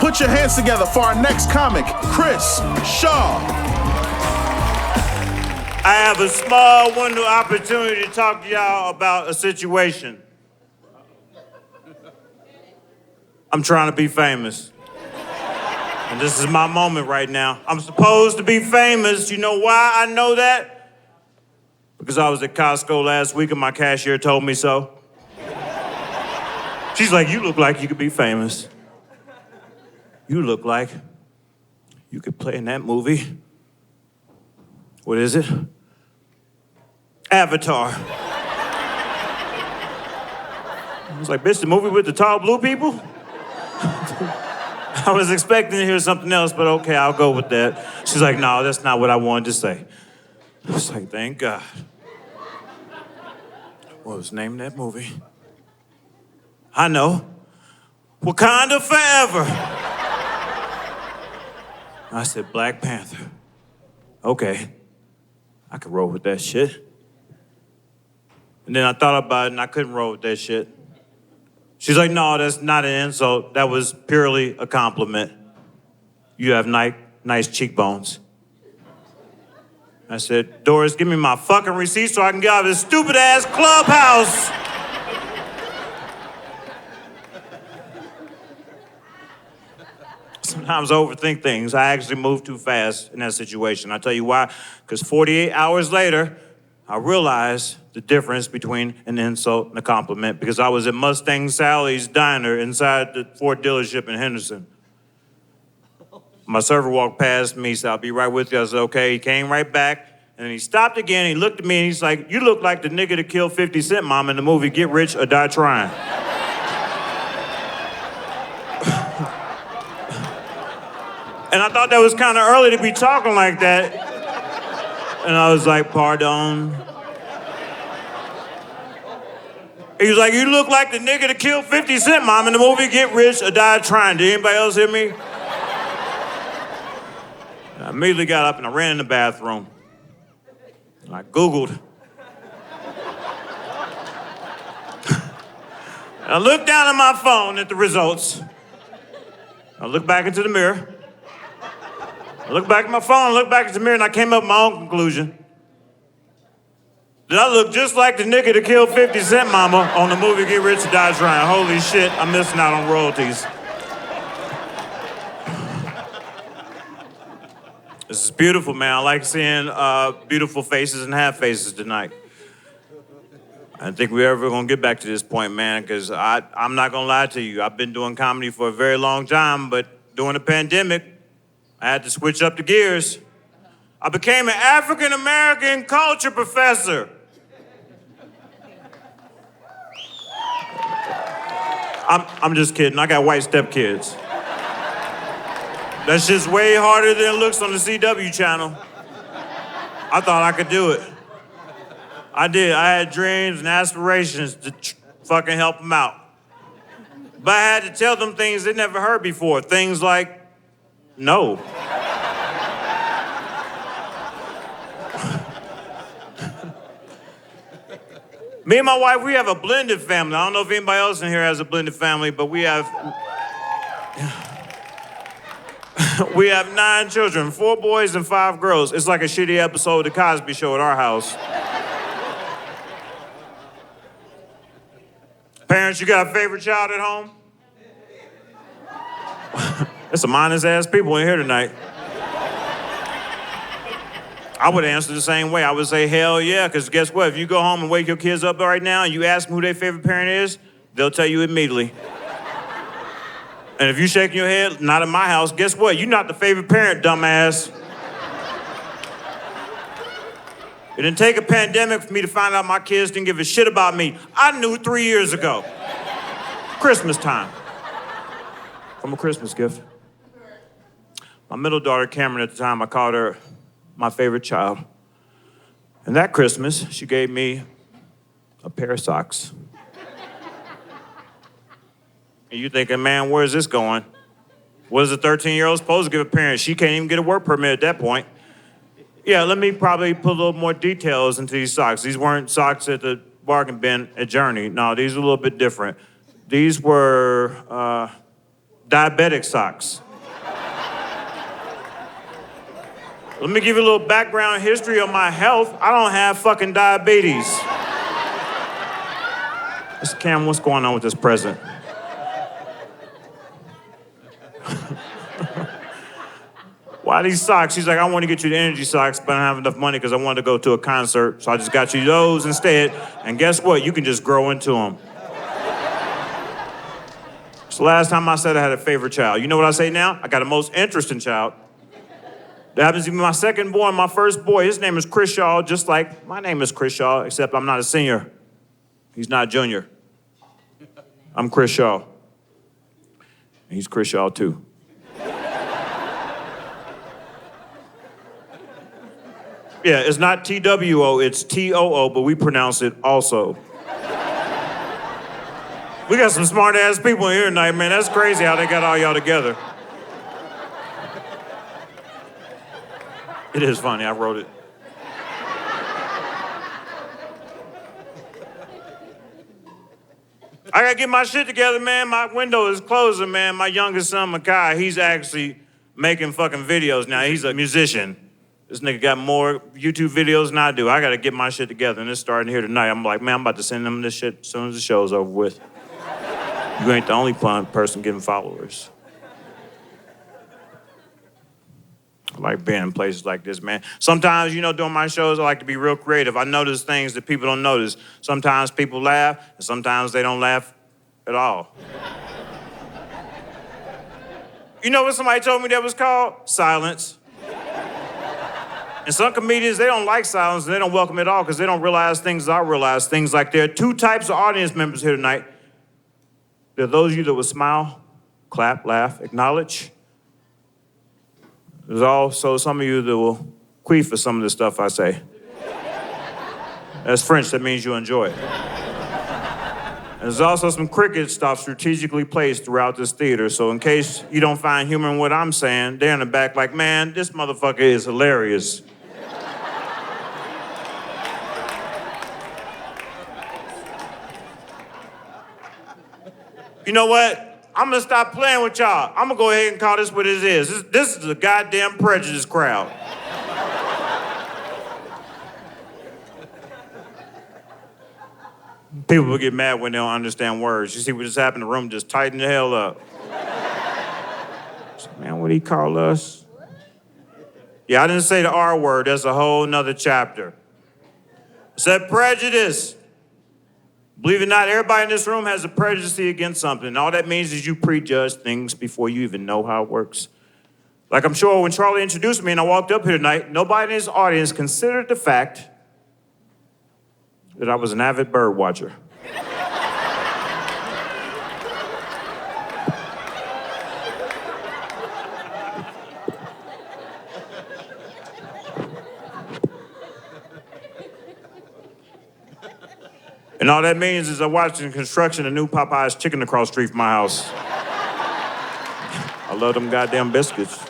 Put your hands together for our next comic, Kris Shaw. I have a small window opportunity to talk to y'all about a situation. I'm trying to be famous. And this is my moment right now. I'm supposed to be famous. You know why I know that? Because I was at Costco last week and my cashier told me so. She's like, you look like you could be famous. You look like you could play in that movie. What is it? Avatar. I was like, bitch, the movie with the tall blue people? I was expecting to hear something else, but okay, I'll go with that. She's like, no, that's not what I wanted to say. I was like, thank God. What was the name of that movie? I know. Wakanda Forever. I said, Black Panther. Okay, I could roll with that shit. And then I thought about it and I couldn't roll with that shit. She's like, no, that's not an insult. That was purely a compliment. You have nice cheekbones. I said, Doris, give me my fucking receipt so I can get out of this stupid ass clubhouse. Sometimes I overthink things. I actually move too fast in that situation. I'll tell you why. Because 48 hours later, I realized the difference between an insult and a compliment because I was at Mustang Sally's diner inside the Ford dealership in Henderson. My server walked past me, said, I'll be right with you. I said, okay. He came right back, and then he stopped again. He looked at me, and he's like, you look like the nigga that killed 50 Cent mom in the movie Get Rich or Die Trying. And I thought that was kind of early to be talking like that. And I was like, pardon. He was like, you look like the nigga that killed 50 Cent mom in the movie Get Rich or Die Trying. Did anybody else hear me? I immediately got up and I ran in the bathroom. And I Googled. And I looked down at my phone at the results. I looked back into the mirror. I looked back at my phone, I looked back at the mirror, and I came up with my own conclusion. That I look just like the nigga that killed 50 Cent mama on the movie Get Rich or Die Trying. Holy shit, I'm missing out on royalties. This is beautiful, man. I like seeing beautiful faces and half faces tonight. I don't think we're ever gonna get back to this point, man, because I'm not gonna lie to you. I've been doing comedy for a very long time, but during the pandemic, I had to switch up the gears. I became an African-American culture professor. I'm just kidding. I got white stepkids. That shit's way harder than it looks on the CW channel. I thought I could do it. I did. I had dreams and aspirations to fucking help them out. But I had to tell them things they never heard before. Things like, no. Me and my wife, we have a blended family. I don't know if anybody else in here has a blended family, but we have 9 children, 4 boys and 5 girls. It's like a shitty episode of The Cosby Show at our house. Parents, you got a favorite child at home? There's some honest ass people in here tonight. I would answer the same way. I would say, hell yeah, because guess what? If you go home and wake your kids up right now and you ask them who their favorite parent is, they'll tell you immediately. And if you shaking your head, not in my house, guess what? You're not the favorite parent, dumbass. It didn't take a pandemic for me to find out my kids didn't give a shit about me. I knew 3 years ago. Christmas time. From a Christmas gift. My middle daughter, Cameron, at the time, I called her my favorite child. And that Christmas, she gave me a pair of socks. And you thinking, man, where's this going? What is a 13-year-old supposed to give a parent? She can't even get a work permit at that point. Yeah, let me probably put a little more details into these socks. These weren't socks at the bargain bin at Journey. No, these are a little bit different. These were diabetic socks. Let me give you a little background history on my health. I don't have fucking diabetes. Mr. Cam, what's going on with this present? Why these socks? She's like, I want to get you the energy socks, but I don't have enough money because I wanted to go to a concert, so I just got you those instead. And guess what? You can just grow into them. So last time I said I had a favorite child. You know what I say now? I got a most interesting child. That happens to be my second born, my first boy. His name is Kris, just like my name is Kris, except I'm not a senior. He's not a junior. I'm Kris. And he's Kris, too. Yeah, it's not TWO, it's TOO, but we pronounce it also. We got some smart-ass people in here tonight, man. That's crazy how they got all y'all together. It is funny, I wrote it. I gotta get my shit together, man. My window is closing, man. My youngest son, Makai, he's actually making fucking videos now. He's a musician. This nigga got more YouTube videos than I do. I gotta get my shit together, and it's starting here tonight. I'm like, man, I'm about to send them this shit as soon as the show's over with. You ain't the only person getting followers. I like being in places like this, man. Sometimes, during my shows, I like to be real creative. I notice things that people don't notice. Sometimes people laugh, and sometimes they don't laugh at all. You know what somebody told me that was called? Silence. And some comedians, they don't like silence, and they don't welcome it at all because they don't realize things I realize. Things like there are two types of audience members here tonight. There are those of you that will smile, clap, laugh, acknowledge. There's also some of you that will queef for some of the stuff I say. That's French, that means you enjoy it. And there's also some cricket stuff strategically placed throughout this theater, so in case you don't find humor in what I'm saying, they're in the back like, man, this motherfucker is hilarious. You know what? I'm gonna stop playing with y'all. I'm gonna go ahead and call this what it is. This is a goddamn prejudice crowd. People will get mad when they don't understand words. You see what just happened? The room just tightened the hell up. So, man, what did he call us? Yeah, I didn't say the R word. That's a whole nother chapter. I said prejudice. Believe it or not, everybody in this room has a prejudice against something. And all that means is you prejudge things before you even know how it works. Like I'm sure when Charlie introduced me and I walked up here tonight, nobody in his audience considered the fact that I was an avid bird watcher. And all that means is I watched in construction a new Popeye's chicken across the street from my house. I love them goddamn biscuits.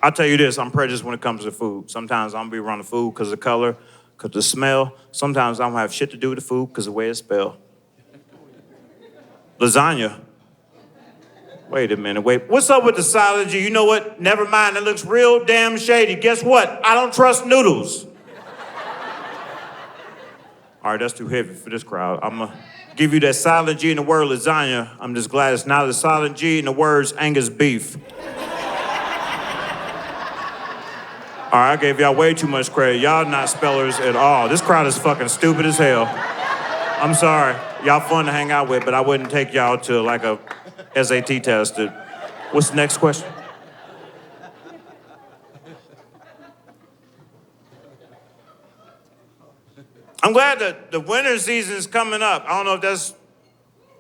I'll tell you this, I'm prejudiced when it comes to food. Sometimes I'm gonna be around the food because of the color, because of the smell. Sometimes I don't have shit to do with the food because of the way it's spelled. Lasagna. Wait a minute, wait. What's up with the silence? You know what? Never mind, it looks real damn shady. Guess what? I don't trust noodles. All right, that's too heavy for this crowd. I'm gonna give you that silent G in the word lasagna. I'm just glad it's not a silent G in the words Angus beef. All right, I gave y'all way too much credit. Y'all not spellers at all. This crowd is fucking stupid as hell. I'm sorry. Y'all fun to hang out with, but I wouldn't take y'all to like a SAT test. What's the next question? I'm glad that the winter season is coming up. I don't know if that's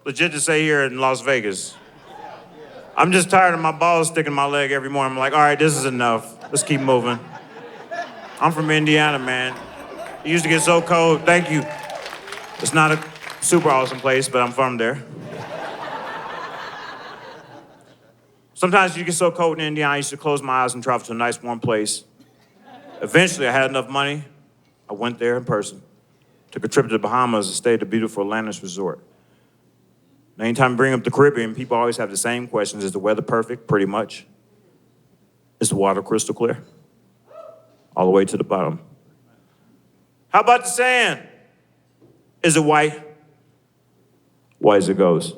legit to say here in Las Vegas. I'm just tired of my balls sticking in my leg every morning. I'm like, all right, this is enough. Let's keep moving. I'm from Indiana, man. It used to get so cold. Thank you. It's not a super awesome place, but I'm from there. Sometimes you get so cold in Indiana, I used to close my eyes and travel to a nice warm place. Eventually, I had enough money. I went there in person. Took a trip to the Bahamas and stayed at the beautiful Atlantis Resort. Anytime I bring up the Caribbean, people always have the same questions. Is the weather perfect? Pretty much. Is the water crystal clear? All the way to the bottom. How about the sand? Is it white? White as it goes.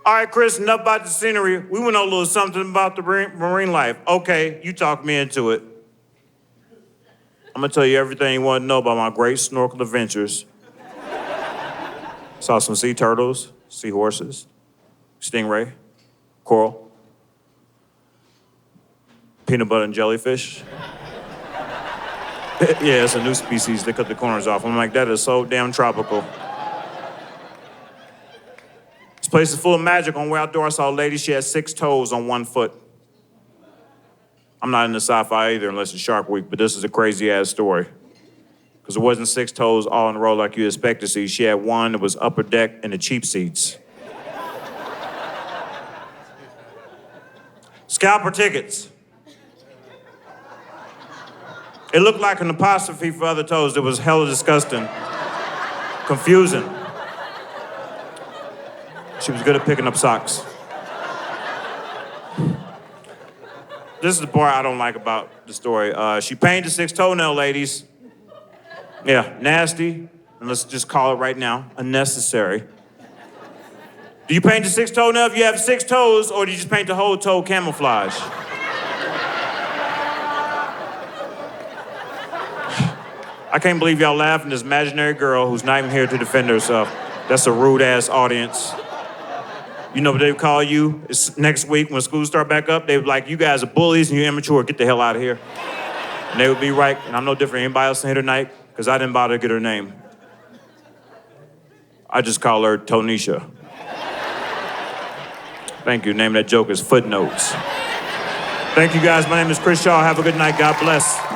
All right, Kris, enough about the scenery. We went on a little something about the marine life. Okay, you talked me into it. I'm gonna tell you everything you want to know about my great snorkel adventures. Saw some sea turtles, seahorses, stingray, coral, peanut butter and jellyfish. Yeah, it's a new species. They cut the corners off. I'm like, that is so damn tropical. This place is full of magic. On the way outdoor, I saw a lady. She had 6 toes on 1 foot. I'm not into sci-fi either unless it's Shark Week, but this is a crazy-ass story. Because it wasn't 6 toes all in a row like you expect to see. She had 1 that was upper deck in the cheap seats. Scalper tickets. It looked like an apostrophe for other toes. It was hella disgusting. Confusing. She was good at picking up socks. This is the part I don't like about the story. She painted 6 toenail ladies. Yeah, nasty, and let's just call it right now, unnecessary. Do you paint the 6 toenail if you have 6 toes, or do you just paint the whole toe camouflage? I can't believe y'all laughing at this imaginary girl who's not even here to defend herself. That's a rude-ass audience. You know what they would call you? It's next week when schools start back up, they would be like, you guys are bullies and you're immature, get the hell out of here. And they would be right, and I'm no different than anybody else in here tonight, because I didn't bother to get her name. I just call her Tonisha. Thank you, name of that joke is Footnotes. Thank you guys, my name is Kris Shaw, have a good night, God bless.